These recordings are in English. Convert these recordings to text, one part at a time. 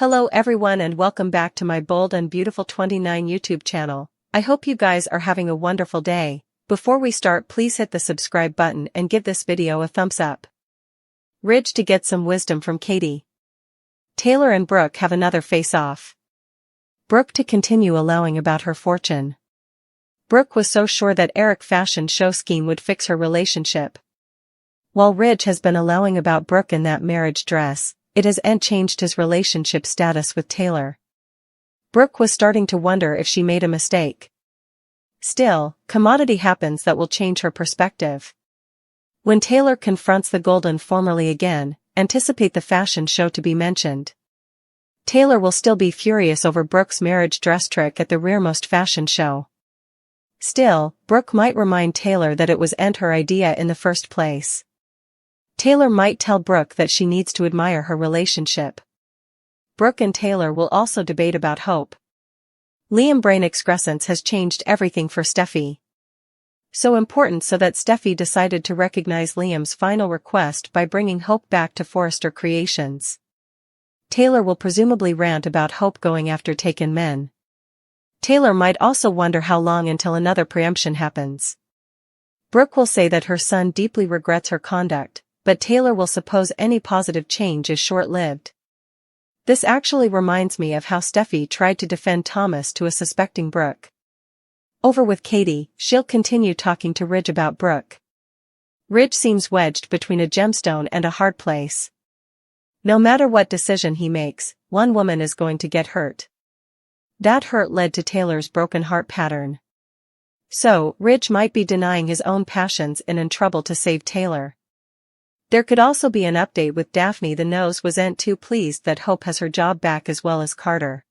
Hello everyone and welcome back to my Bold and Beautiful 29 YouTube channel. I hope you guys are having a wonderful day. Before we start, please hit the subscribe button and give this video a thumbs up. Ridge to get some wisdom from Katie. Taylor and Brooke have another face-off. Brooke to continue allowing about her fortune. Brooke was so sure that Eric fashion show scheme would fix her relationship. While Ridge has been allowing about Brooke in that marriage dress, it has changed his relationship status with Taylor. Brooke was starting to wonder if she made a mistake. Still, commodity happens that will change her perspective. When Taylor confronts the Golden formerly again, anticipate the fashion show to be mentioned. Taylor will still be furious over Brooke's marriage dress trick at the rearmost fashion show. Still, Brooke might remind Taylor that it was her idea in the first place. Taylor might tell Brooke that she needs to admire her relationship. Brooke and Taylor will also debate about hope. Liam brain excrescence has changed everything for Steffi. So important so that Steffi decided to recognize Liam's final request by bringing Hope back to Forrester Creations. Taylor will presumably rant about Hope going after taken men. Taylor might also wonder how long until another preemption happens. Brooke will say that her son deeply regrets her conduct, but Taylor will suppose any positive change is short-lived. This actually reminds me of how Steffi tried to defend Thomas to a suspecting Brooke. Over with Katie, she'll continue talking to Ridge about Brooke. Ridge seems wedged between a gemstone and a hard place. No matter what decision he makes, one woman is going to get hurt. That hurt led to Taylor's broken heart pattern. So, Ridge might be denying his own passions and in trouble to save Taylor. There could also be an update with Daphne. The nose wasn't too pleased that Hope has her job back as well as Carter.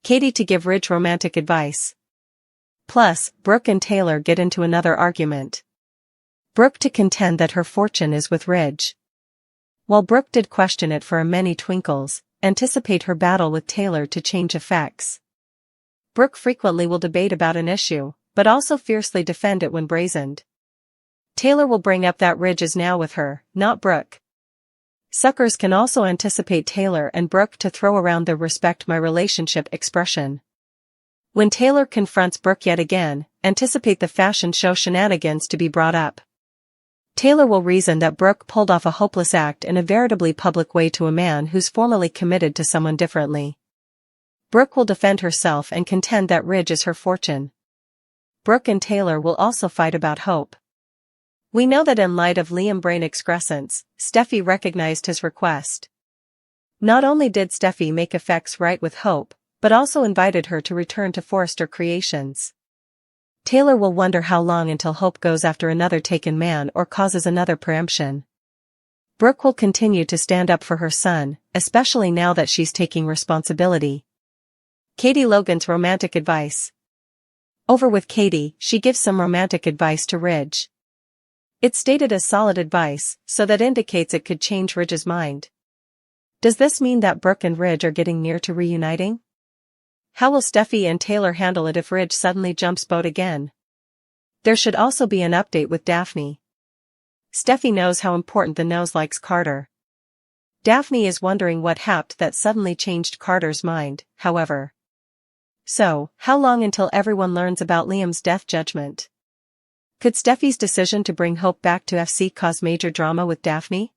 Katie to give Ridge romantic advice. Plus, Brooke and Taylor get into another argument. Brooke to contend that her fortune is with Ridge. While Brooke did question it for a many twinkles, anticipate her battle with Taylor to change effects. Brooke frequently will debate about an issue, but also fiercely defend it when brazened. Taylor will bring up that Ridge is now with her, not Brooke. Suckers can also anticipate Taylor and Brooke to throw around the respect my relationship expression. When Taylor confronts Brooke yet again, anticipate the fashion show shenanigans to be brought up. Taylor will reason that Brooke pulled off a hopeless act in a veritably public way to a man who's formally committed to someone differently. Brooke will defend herself and contend that Ridge is her fortune. Brooke and Taylor will also fight about Hope. We know that in light of Liam brain excrescence, Steffi recognized his request. Not only did Steffi make effects right with Hope, but also invited her to return to Forrester Creations. Taylor will wonder how long until Hope goes after another taken man or causes another preemption. Brooke will continue to stand up for her son, especially now that she's taking responsibility. Katie Logan's romantic advice. Over with Katie, she gives some romantic advice to Ridge. It's stated as solid advice, so that indicates it could change Ridge's mind. Does this mean that Brooke and Ridge are getting near to reuniting? How will Steffi and Taylor handle it if Ridge suddenly jumps boat again? There should also be an update with Daphne. Steffi knows how important the nose likes Carter. Daphne is wondering what happened that suddenly changed Carter's mind, however. So, how long until everyone learns about Liam's death judgment? Could Steffi's decision to bring Hope back to FC cause major drama with Daphne?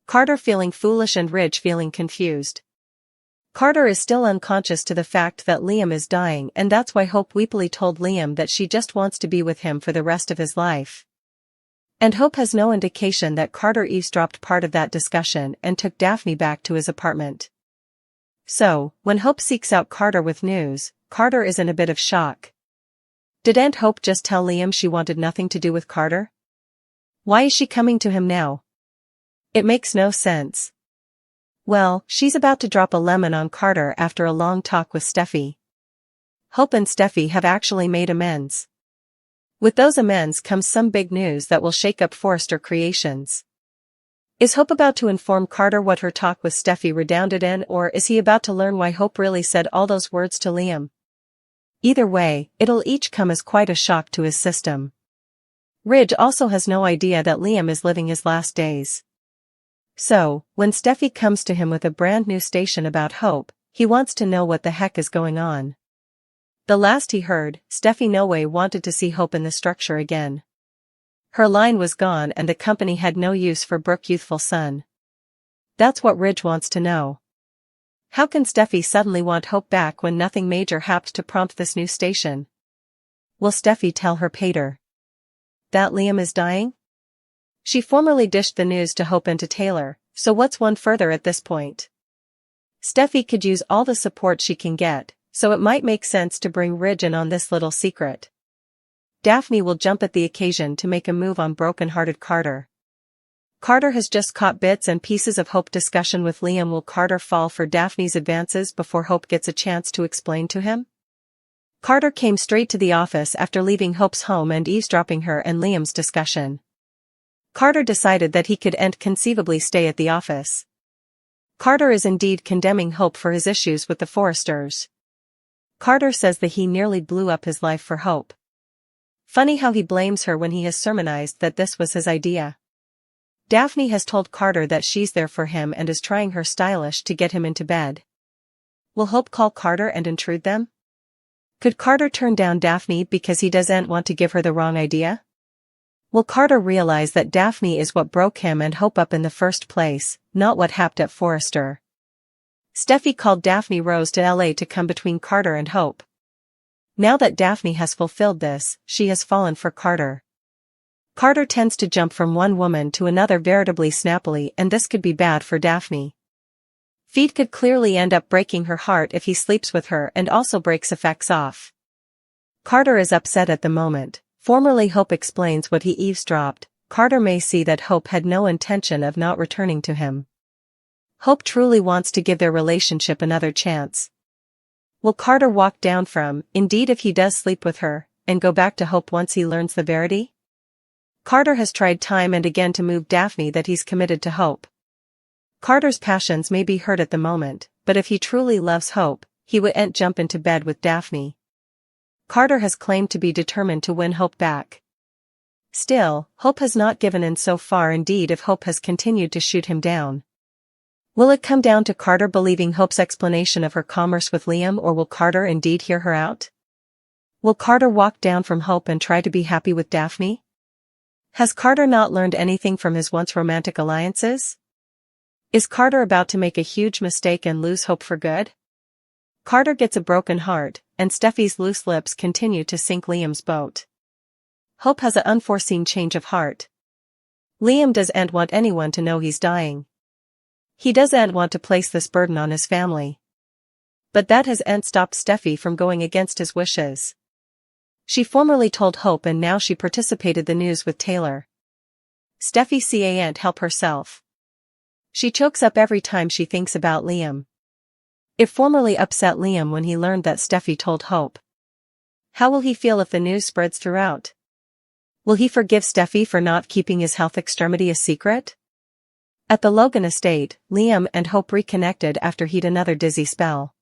Carter feeling foolish and Ridge feeling confused. Carter is still unconscious to the fact that Liam is dying, and that's why Hope weepily told Liam that she just wants to be with him for the rest of his life. And Hope has no indication that Carter eavesdropped part of that discussion and took Daphne back to his apartment. So, when Hope seeks out Carter with news, Carter is in a bit of shock. Didn't Hope just tell Liam she wanted nothing to do with Carter? Why is she coming to him now? It makes no sense. Well, she's about to drop a lemon on Carter after a long talk with Steffi. Hope and Steffi have actually made amends. With those amends comes some big news that will shake up Forrester Creations. Is Hope about to inform Carter what her talk with Steffi redounded in, or is he about to learn why Hope really said all those words to Liam? Either way, it'll each come as quite a shock to his system. Ridge also has no idea that Liam is living his last days. So, when Steffi comes to him with a brand new station about Hope, he wants to know what the heck is going on. The last he heard, Steffi no way wanted to see Hope in the structure again. Her line was gone and the company had no use for Brooke youthful son. That's what Ridge wants to know. How can Steffi suddenly want Hope back when nothing major happened to prompt this new station? Will Steffi tell her pater that Liam is dying? She formally dished the news to Hope and to Taylor, so what's one further at this point? Steffi could use all the support she can get, so it might make sense to bring Ridge in on this little secret. Daphne will jump at the occasion to make a move on broken-hearted Carter. Carter has just caught bits and pieces of Hope discussion with Liam. Will Carter fall for Daphne's advances before Hope gets a chance to explain to him? Carter came straight to the office after leaving Hope's home and eavesdropping her and Liam's discussion. Carter decided that he could and conceivably stay at the office. Carter is indeed condemning Hope for his issues with the Forresters. Carter says that he nearly blew up his life for Hope. Funny how he blames her when he has sermonized that this was his idea. Daphne has told Carter that she's there for him and is trying her stylish to get him into bed. Will Hope call Carter and intrude them? Could Carter turn down Daphne because he doesn't want to give her the wrong idea? Will Carter realize that Daphne is what broke him and Hope up in the first place, not what happened at Forrester? Steffi called Daphne Rose to LA to come between Carter and Hope. Now that Daphne has fulfilled this, she has fallen for Carter. Carter tends to jump from one woman to another veritably snappily, and this could be bad for Daphne. Feet could clearly end up breaking her heart if he sleeps with her and also breaks effects off. Carter is upset at the moment. Formerly Hope explains what he eavesdropped. Carter may see that Hope had no intention of not returning to him. Hope truly wants to give their relationship another chance. Will Carter walk down from, indeed if he does sleep with her, and go back to Hope once he learns the verity? Carter has tried time and again to move Daphne that he's committed to Hope. Carter's passions may be hurt at the moment, but if he truly loves Hope, he wouldn't jump into bed with Daphne. Carter has claimed to be determined to win Hope back. Still, Hope has not given in so far. Indeed, if Hope has continued to shoot him down. Will it come down to Carter believing Hope's explanation of her commerce with Liam, or will Carter indeed hear her out? Will Carter walk down from Hope and try to be happy with Daphne? Has Carter not learned anything from his once romantic alliances? Is Carter about to make a huge mistake and lose Hope for good? Carter gets a broken heart, and Steffi's loose lips continue to sink Liam's boat. Hope has an unforeseen change of heart. Liam doesn't want anyone to know he's dying. He doesn't want to place this burden on his family. But that hasn't stopped Steffi from going against his wishes. She formerly told Hope and now she participated the news with Taylor. Steffi can't help herself. She chokes up every time she thinks about Liam. It formerly upset Liam when he learned that Steffi told Hope. How will he feel if the news spreads throughout? Will he forgive Steffi for not keeping his health extremity a secret? At the Logan estate, Liam and Hope reconnected after he'd another dizzy spell.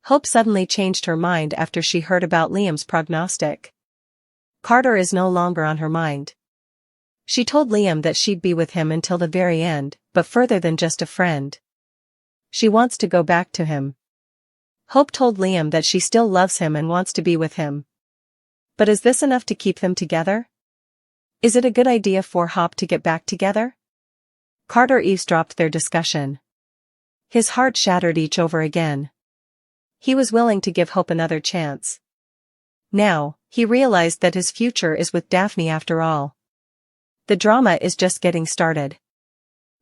Hope suddenly changed her mind after she heard about Liam's prognostic. Carter is no longer on her mind. She told Liam that she'd be with him until the very end, but further than just a friend. She wants to go back to him. Hope told Liam that she still loves him and wants to be with him. But is this enough to keep them together? Is it a good idea for Hope to get back together? Carter eavesdropped their discussion. His heart shattered each over again. He was willing to give Hope another chance. Now, he realized that his future is with Daphne after all. The drama is just getting started.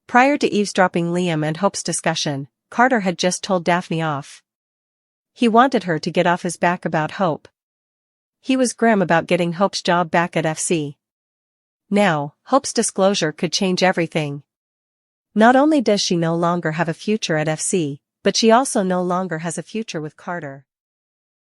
Prior to eavesdropping Liam and Hope's discussion, Carter had just told Daphne off. He wanted her to get off his back about Hope. He was grim about getting Hope's job back at FC. Now, Hope's disclosure could change everything. Not only does she no longer have a future at FC, but she also no longer has a future with Carter.